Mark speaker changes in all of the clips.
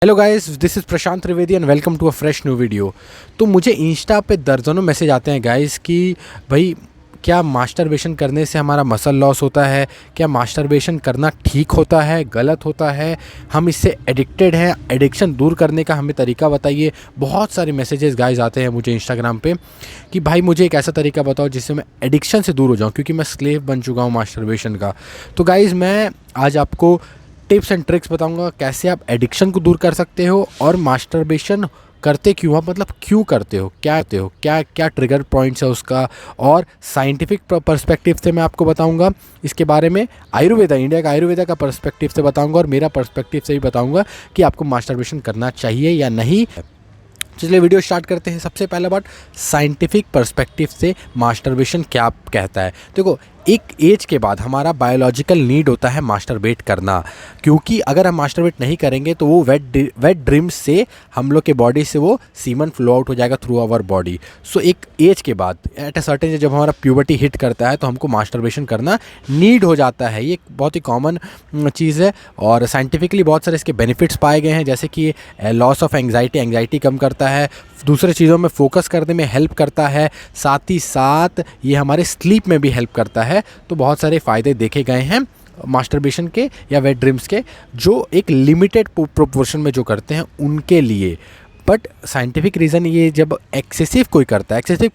Speaker 1: Hello guys, this is Prashant Trivedi and welcome to a fresh new video. तो मुझे Insta पे दर्जनों मैसेज आते हैं गाइस कि भाई क्या मास्टरबेशन करने से हमारा मसल लॉस होता है, क्या मास्टरबेशन करना ठीक होता है, गलत होता है, हम इससे एडिक्टेड हैं, एडिक्शन दूर करने का हमें तरीका बताइए। बहुत सारे मैसेजेस गाइस आते हैं मुझे इंस्टाग्राम पे कि भाई मुझे एक ऐसा तरीका बताओ जिससे मैं एडिक्शन से दूर हो जाऊं, क्योंकि मैं स्लेव बन चुका हूं मास्टरबेशन का। तो गाइस मैं आज आपको टिप्स एंड ट्रिक्स बताऊंगा कैसे आप एडिक्शन को दूर कर सकते हो और मास्टरबेशन करते क्यों आप, मतलब क्यों करते हो, क्या क्या ट्रिगर पॉइंट्स है उसका, और साइंटिफिक पर्सपेक्टिव से मैं आपको बताऊंगा इसके बारे में। आयुर्वेदा, इंडिया का आयुर्वेदा का पर्सपेक्टिव से बताऊंगा और मेरा पर्सपेक्टिव से भी बताऊंगा कि आपको मास्टरबेशन करना चाहिए या नहीं। चलिए वीडियो स्टार्ट करते हैं। सबसे पहला बात, साइंटिफिक पर्सपेक्टिव से मास्टरबेशन क्या कहता है। देखो, एक एज के बाद हमारा बायोलॉजिकल नीड होता है मास्टरबेट करना, क्योंकि अगर हम मास्टरबेट नहीं करेंगे तो वो वेट ड्रीम्स से हम लोग के बॉडी से वो सीमन फ्लो आउट हो जाएगा थ्रू आवर बॉडी। सो एक एज के बाद, एट अ सर्टेन एज, जब हमारा प्यूबर्टी हिट करता है तो हमको मास्टरबेशन करना नीड हो जाता है। ये एक बहुत ही कॉमन चीज़ है और साइंटिफिकली बहुत सारे इसके बेनिफिट्स पाए गए हैं, जैसे कि लॉस ऑफ एंग्जाइटी कम करता है, दूसरे चीज़ों में फोकस करने में हेल्प करता है, साथ ही साथ ये हमारे स्लीप में भी हेल्प करता है। तो बहुत सारे फ़ायदे देखे गए हैं मास्टरबेशन के या वेट ड्रीम्स के, जो एक लिमिटेड प्रोपोर्शन में जो करते हैं उनके लिए। बट साइंटिफिक रीज़न ये, जब एक्सेसिव कोई करता है, एक्सेसिव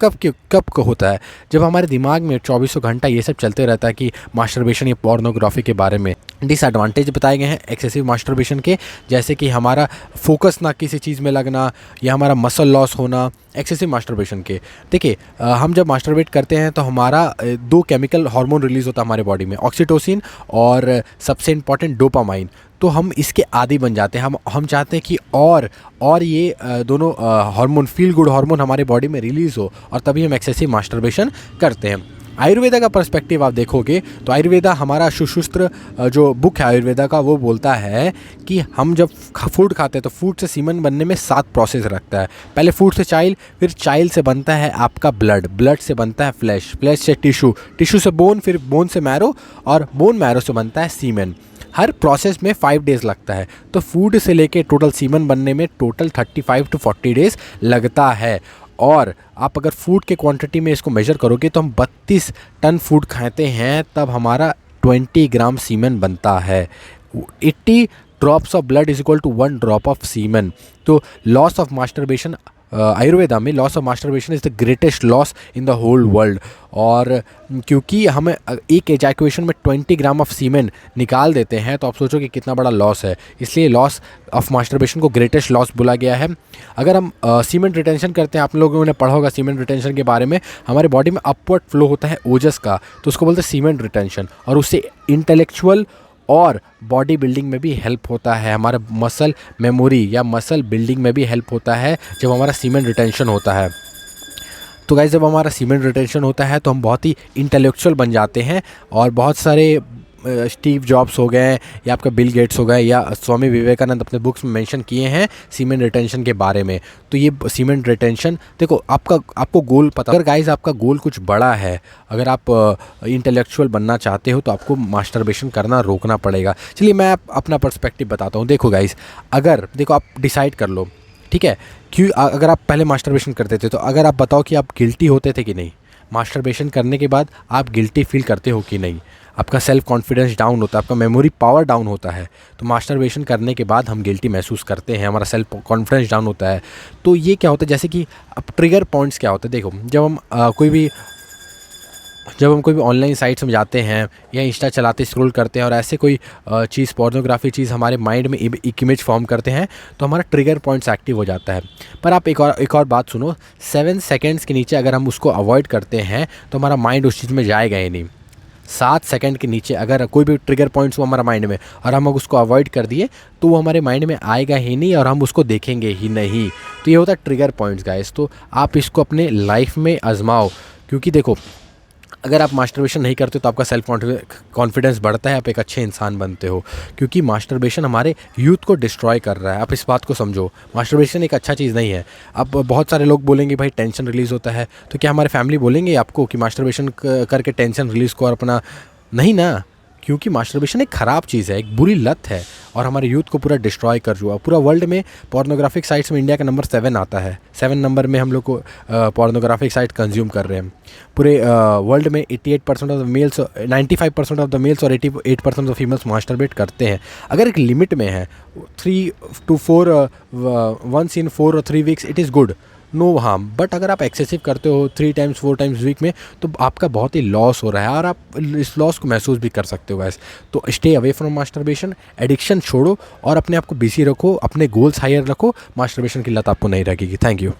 Speaker 1: कब होता है, जब हमारे दिमाग में 24 घंटा ये सब चलते रहता है कि मास्टरबेशन या पोर्नोग्राफी के बारे में। डिसएडवांटेज बताए गए हैं एक्सेसिव मास्टरबेशन के, जैसे कि हमारा फोकस ना किसी चीज़ में लगना या हमारा मसल लॉस होना एक्सेसिव मास्टरबेशन के। देखिए, हम जब मास्टरबेट करते हैं तो हमारा दो केमिकल हार्मोन रिलीज़ होता है हमारे बॉडी में, ऑक्सीटोसिन और सबसे इम्पॉर्टेंट डोपामाइन। तो हम इसके आदी बन जाते हैं, हम चाहते हैं कि और ये दोनों हार्मोन, फील गुड हार्मोन हमारे बॉडी में रिलीज़ हो, और तभी हम एक्सेसिव मास्टरबेशन करते हैं। आयुर्वेदा का पर्सपेक्टिव आप देखोगे तो आयुर्वेदा, हमारा सुश्रुत्र जो बुक है आयुर्वेदा का, वो बोलता है कि हम जब फूड खाते हैं तो फूड से सीमन बनने में 7 प्रोसेस रखता है। पहले फूड से चाइल्ड, फिर चाइल्ड से बनता है आपका ब्लड से बनता है फ्लैश से टिश्यू से बोन, फिर बोन से मैरो, और बोन मैरो से बनता है सीमन। हर प्रोसेस में 5 डेज़ लगता है। तो फूड से लेके टोटल सीमन बनने में टोटल 35 to 40 डेज़ लगता है। और आप अगर फूड के क्वांटिटी में इसको मेजर करोगे तो हम 32 टन फूड खाते हैं, तब हमारा 20 ग्राम सीमन बनता है। 80 drops of blood is equal to 1 drop of semen. तो लॉस ऑफ मास्टरबेशन, आयुर्वेदा में loss of masturbation is the greatest loss in the whole world. और क्योंकि हम एक एजैकुएशन में 20 ग्राम ऑफ सीमेन निकाल देते हैं, तो आप सोचो कि कितना बड़ा लॉस है। इसलिए लॉस ऑफ मास्टरबेशन को ग्रेटेस्ट लॉस बोला गया है। अगर हम सीमेन रिटेंशन करते हैं, आप लोगों ने पढ़ा होगा सीमेन रिटेंशन के बारे में, हमारे बॉडी में अपवर्ड फ्लो होता है ओजस का, तो उसको बोलते हैं सीमेन रिटेंशन, और उससे इंटेलेक्चुअल और बॉडी बिल्डिंग में भी हेल्प होता है, हमारा मसल मेमोरी या मसल बिल्डिंग में भी हेल्प होता है जब हमारा सीमेन रिटेंशन होता है। तो गाइस, जब हमारा सीमेन रिटेंशन होता है तो हम बहुत ही इंटेलेक्चुअल बन जाते हैं, और बहुत सारे स्टीव जॉब्स हो गए या आपका बिल गेट्स हो गए या स्वामी विवेकानंद अपने बुक्स में मेंशन किए हैं सीमेन रिटेंशन के बारे में। तो ये सीमेन रिटेंशन, देखो आपको गोल पता, अगर गाइस आपका गोल कुछ बड़ा है, अगर आप इंटेलेक्चुअल बनना चाहते हो तो आपको मास्टरबेशन करना रोकना पड़ेगा। चलिए मैं अपना पर्सपेक्टिव बताता हूँ। देखो गाइस, अगर देखो आप डिसाइड कर लो, ठीक है, क्यों अगर आप पहले मास्टरबेशन करते थे तो अगर आप बताओ कि आप गिल्टी होते थे कि नहीं, मास्टरबेशन करने के बाद आप गिल्टी फील करते हो कि नहीं, आपका सेल्फ कॉन्फिडेंस डाउन होता है, आपका मेमोरी पावर डाउन होता है। तो मास्टरबेशन करने के बाद हम गिल्टी महसूस करते हैं, हमारा सेल्फ कॉन्फिडेंस डाउन होता है। तो ये क्या होता है, जैसे कि अब ट्रिगर पॉइंट्स क्या होते हैं। देखो, जब हम कोई भी ऑनलाइन साइट्स में जाते हैं या इंस्टा चलाते स्क्रॉल करते हैं और ऐसे कोई चीज़, पोर्नोग्राफी चीज़ हमारे माइंड में एक इमेज फॉर्म करते हैं, तो हमारा ट्रिगर पॉइंट्स एक्टिव हो जाता है। पर आप एक और बात सुनो, 7 सेकेंड्स के नीचे अगर हम उसको अवॉइड करते हैं तो हमारा माइंड उस चीज़ में जाएगा ही नहीं। 7 सेकंड के नीचे अगर कोई भी ट्रिगर पॉइंट्स हो हमारा माइंड में और हम उसको अवॉइड कर दिए तो वो हमारे माइंड में आएगा ही नहीं और हम उसको देखेंगे ही नहीं। तो ये होता है ट्रिगर पॉइंट्स गाइस। तो आप इसको अपने लाइफ में आजमाओ, क्योंकि देखो, अगर आप मास्टरबेशन नहीं करते तो आपका सेल्फ कॉन्फिडेंस बढ़ता है, आप एक अच्छे इंसान बनते हो, क्योंकि मास्टरबेशन हमारे यूथ को डिस्ट्रॉय कर रहा है। आप इस बात को समझो, मास्टरबेशन एक अच्छा चीज़ नहीं है। अब बहुत सारे लोग बोलेंगे भाई टेंशन रिलीज़ होता है, तो क्या हमारे फैमिली बोलेंगे आपको कि मास्टरबेशन करके टेंशन रिलीज़ को और अपना, नहीं ना, क्योंकि मास्टरबेशन एक ख़राब चीज़ है, एक बुरी लत है और हमारे यूथ को पूरा डिस्ट्रॉय कर चुका। पूरा वर्ल्ड में पोर्नोग्राफिक साइट्स में इंडिया का नंबर 7 आता है। 7 नंबर में हम लोग को पोर्नोग्राफिक साइट कंज्यूम कर रहे हैं। पूरे वर्ल्ड में 88% of the mails, 95% of the mails और 88% ऑफ फीमेल्स मास्टरबेट करते हैं। अगर एक लिमिट में है 3 to 4 वंस इन 4 और 3 weeks, it is good, no harm. But अगर आप एक्सेसिव करते हो 3 टाइम्स 4 टाइम्स वीक में, तो आपका बहुत ही लॉस हो रहा है और आप इस लॉस को महसूस भी कर सकते हो गाइस। तो stay away from masturbation, addiction छोड़ो और अपने आप को बिजी रखो, अपने गोल्स हायर रखो। मास्टरबेशन की लत आपको नहीं लगेगी। Thank you.